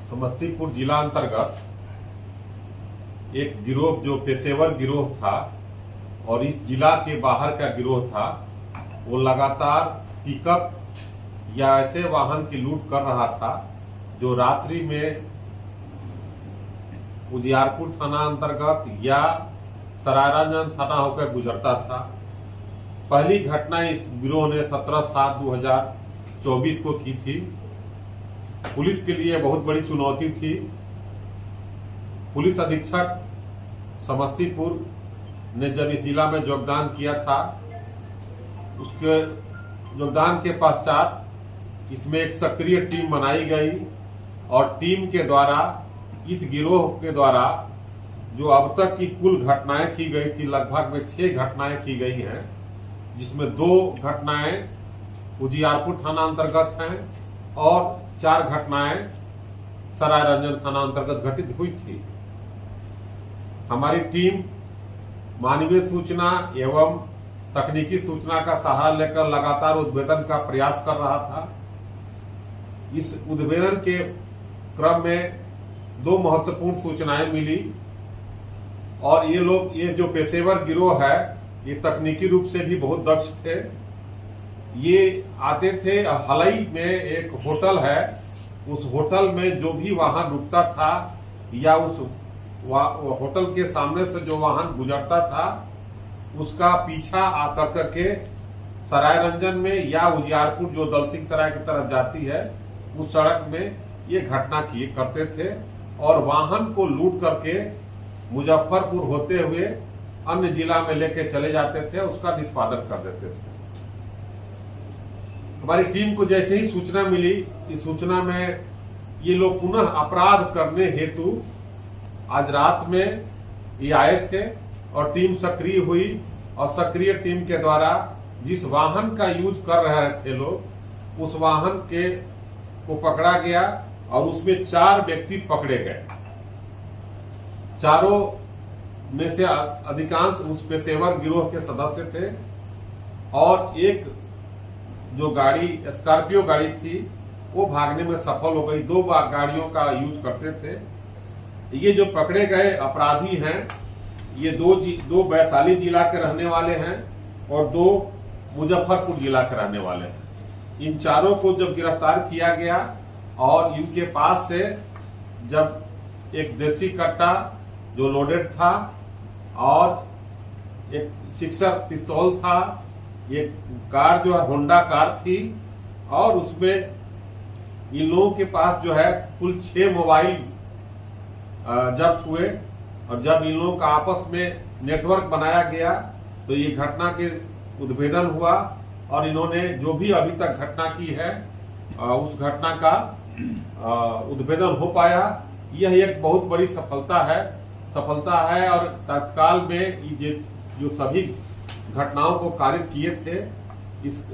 समस्तीपुर जिला अंतर्गत एक गिरोह जो पेशेवर गिरोह था और इस जिला के बाहर का गिरोह था, वो लगातार पिकअप या ऐसे वाहन की लूट कर रहा था जो रात्रि में उजियारपुर थाना अंतर्गत या सरायरंजन थाना होकर गुजरता था। पहली घटना इस गिरोह ने 17/7/2024 को की थी। पुलिस के लिए बहुत बड़ी चुनौती थी। पुलिस अधीक्षक समस्तीपुर ने जब इस जिला में योगदान किया था, उसके योगदान के पश्चात इसमें एक सक्रिय टीम बनाई गई और टीम के द्वारा इस गिरोह के द्वारा जो अब तक की कुल घटनाएं की गई थी, लगभग में 6 घटनाएं की गई हैं, जिसमें 2 घटनाएं उजियारपुर थाना अंतर्गत हैं और 4 घटनाएं सरायरंजन थाना अंतर्गत घटित हुई थी। हमारी टीम मानवीय सूचना एवं तकनीकी सूचना का सहारा लेकर लगातार उद्भेदन का प्रयास कर रहा था। इस उद्भेदन के क्रम में 2 महत्वपूर्ण सूचनाएं मिली और ये जो पेशेवर गिरोह है, ये तकनीकी रूप से भी बहुत दक्ष थे। ये आते थे, हलई में एक होटल है, उस होटल में जो भी वाहन रुकता था या उस होटल के सामने से जो वाहन गुजरता था, उसका पीछा आकर करके सरायरंजन में या उजियारपुर जो दलसिंह सराय की तरफ जाती है, उस सड़क में ये घटना किए करते थे और वाहन को लूट करके मुजफ्फरपुर होते हुए अन्य जिला में लेके चले जाते थे, उसका निष्पादन कर देते थे। हमारी टीम को जैसे ही सूचना मिली, इस सूचना में ये लोग पुनः अपराध करने हेतु आज रात में ये आए थे और टीम सक्रिय हुई और सक्रिय टीम के द्वारा जिस वाहन का यूज कर रहे थे लोग, उस वाहन को पकड़ा गया और उसमें 4 व्यक्ति पकड़े गए। चारों में से अधिकांश उस पेशेवर गिरोह के सदस्य थे और एक जो गाड़ी स्कॉर्पियो गाड़ी थी वो भागने में सफल हो गई। 2 गाड़ियों का यूज करते थे। ये जो पकड़े गए अपराधी हैं, ये 2 वैशाली जिला के रहने वाले हैं और 2 मुजफ्फरपुर जिला के रहने वाले हैं। इन चारों को जब गिरफ्तार किया गया और इनके पास से जब एक देसी कट्टा जो लोडेड था और एक सिक्सर पिस्तौल था, एक कार जो है होंडा कार थी और उसमें इन लोगों के पास जो है कुल 6 मोबाइल जब्त हुए और जब इन लोगों का आपस में नेटवर्क बनाया गया तो ये घटना के उद्भेदन हुआ और इन्होंने जो भी अभी तक घटना की है उस घटना का उद्भेदन हो पाया। यह एक बहुत बड़ी सफलता है और तत्काल में ये जो सभी घटनाओं को कारित किए थे, इस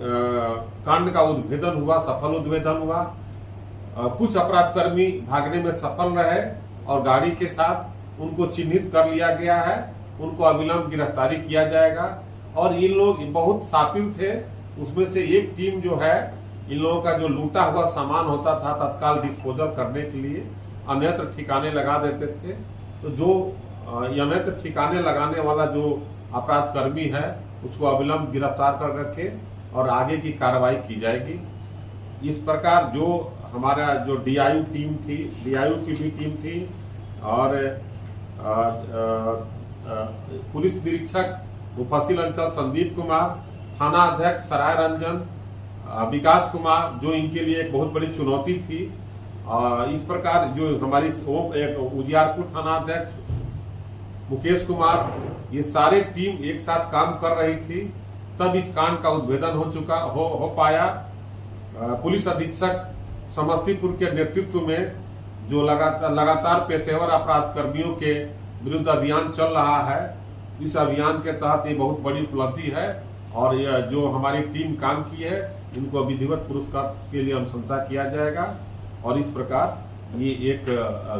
कांड का उद्भेदन हुआ, सफल उद्भेदन हुआ। कुछ अपराधकर्मी भागने में सफल रहे और गाड़ी के साथ उनको चिन्हित कर लिया गया है, उनको अविलंब गिरफ्तारी किया जाएगा। और ये लोग बहुत शातिर थे, उसमें से एक टीम जो है इन लोगों का जो लूटा हुआ सामान होता था तत्काल डिस्पोजल करने के लिए अन्यत्र ठिकाने लगा देते थे। तो जो अन्यत्र ठिकाने लगाने वाला जो अपराधकर्मी है उसको अविलंब गिरफ्तार कर रखे और आगे की कार्रवाई की जाएगी। इस प्रकार जो हमारा जो डीआईयू टीम थी, डीआईयू की भी टीम थी और पुलिस निरीक्षक मुफस्सिल अंचल संदीप कुमार, थाना अध्यक्ष सरायरंजन विकास कुमार, जो इनके लिए एक बहुत बड़ी चुनौती थी। इस प्रकार जो हमारी उजियारपुर थाना अध्यक्ष मुकेश कुमार, ये सारे टीम एक साथ काम कर रही थी, तब इस कांड का उद्भेदन हो पाया। पुलिस अधीक्षक समस्तीपुर के नेतृत्व में जो लगातार पेशेवर अपराध कर्मियों के विरुद्ध अभियान चल रहा है, इस अभियान के तहत ये बहुत बड़ी उपलब्धि है और यह जो हमारी टीम काम की है, इनको विधिवत पुरस्कार के लिए अनुशंसा किया जाएगा और इस प्रकार ये एक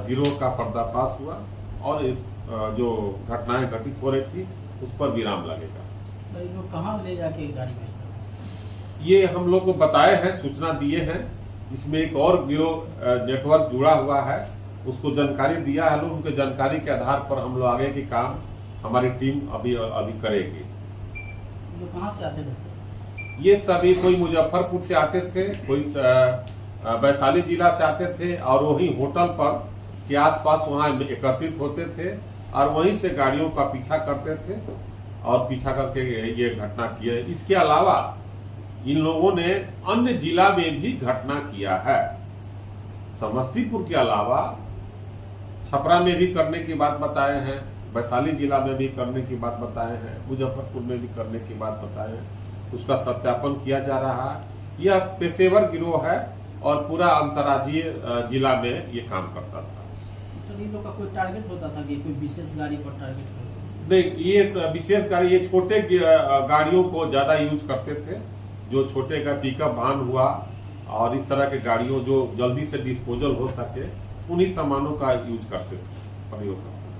गिरोह का पर्दाफाश हुआ और इस जो घटनाएं घटित हो रही थी उस पर विराम लगेगा। लोग कहाँ ले जाके गाड़ी बेचते हैं? ये हम लोग को बताए हैं, सूचना दिए हैं। इसमें एक और गिरोह नेटवर्क जुड़ा हुआ है, उसको जानकारी दिया है लोग। उनके जानकारी के आधार पर हम लोग आगे की काम हमारी टीम अभी करेगी। तो कहाँ से आते थे सर? ये सभी कोई मुजफ्फरपुर से आते थे, कोई वैशाली जिला से आते थे, और वही होटल पर के आसपास वहाँ एकत्रित होते थे और वहीं से गाड़ियों का पीछा करते थे और पीछा करके ये घटना किया। इसके अलावा इन लोगों ने अन्य जिला में भी घटना किया है। समस्तीपुर के अलावा छपरा में भी करने की बात बताए हैं, वैशाली जिला में भी करने की बात बताए हैं, मुजफ्फरपुर में भी करने की बात बताए हैं। उसका सत्यापन किया जा रहा है। यह पेशेवर गिरोह है और पूरा अंतर्राज्यीय जिला में ये काम करता था। सर इन लोग का कोई टारगेट होता था कि कोई विशेष गाड़ी पर टारगेट कर? नहीं, ये विशेष गाड़ी, ये छोटे गाड़ियों को ज्यादा यूज करते थे, जो छोटे का पिकअप वाहन हुआ और इस तरह के गाड़ियों जो जल्दी से डिस्पोजल हो सके, उन्हीं सामानों का यूज करते थे, प्रयोग करते थे।